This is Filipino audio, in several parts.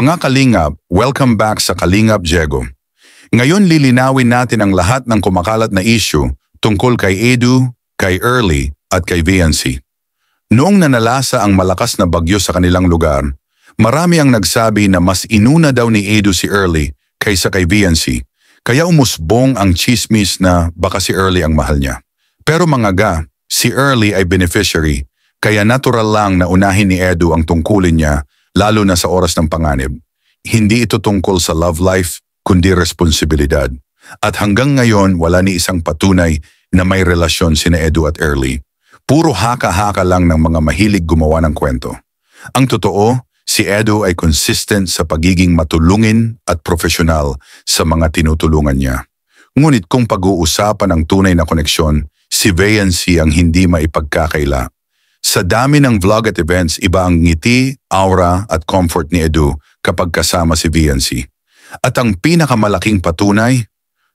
Mga Kalingap, welcome back sa Kalingap Diego. Ngayon lilinawin natin ang lahat ng kumakalat na issue tungkol kay Edu, kay Early at kay VNC. Noong nanalasa ang malakas na bagyo sa kanilang lugar, marami ang nagsabi na mas inuna daw ni Edu si Early kaysa kay VNC, kaya umusbong ang chismis na baka si Early ang mahal niya. Pero mga ga, si Early ay beneficiary, kaya natural lang na unahin ni Edu ang tungkulin niya lalo na sa oras ng panganib. Hindi ito tungkol sa love life, kundi responsibilidad. At hanggang ngayon, wala ni isang patunay na may relasyon sina Edu at Early. Puro haka-haka lang ng mga mahilig gumawa ng kwento. Ang totoo, si Edu ay consistent sa pagiging matulungin at profesional sa mga tinutulungan niya. Ngunit kung pag-uusapan ang tunay na koneksyon, si VNC ang hindi maipagkakaila. Sa dami ng vlog at events, iba ang ngiti, aura at comfort ni Edu kapag kasama si VNC. At ang pinakamalaking patunay,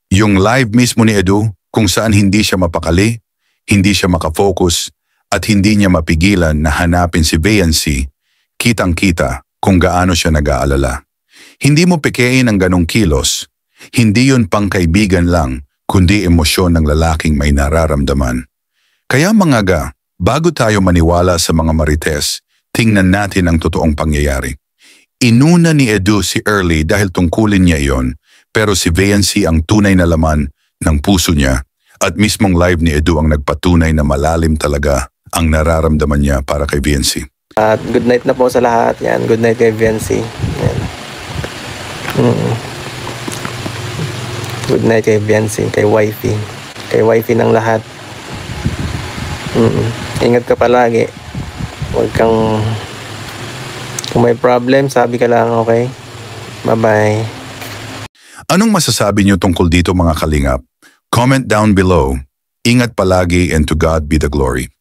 yung live mismo ni Edu kung saan hindi siya mapakali, hindi siya makafocus at hindi niya mapigilan na hanapin si VNC, kitang-kita kung gaano siya nag-aalala. Hindi mo pekein ang ganong kilos, hindi yun pangkaibigan lang kundi emosyon ng lalaking may nararamdaman. Kaya mga ga, bago tayo maniwala sa mga marites, tingnan natin ang totoong pangyayari. Inuna ni Edu si Early dahil tungkulin niya iyon, pero si VNC ang tunay na laman ng puso niya at mismong live ni Edu ang nagpatunay na malalim talaga ang nararamdaman niya para kay VNC. At good night na po sa lahat. Yan, good night kay VNC. Yan. Good night kay VNC, kay wifey ng lahat. Ingat ka palagi. Huwag kang... Kung may problem, sabi ka lang, okay? Bye-bye. Anong masasabi niyo tungkol dito mga Kalingap? Comment down below. Ingat palagi and to God be the glory.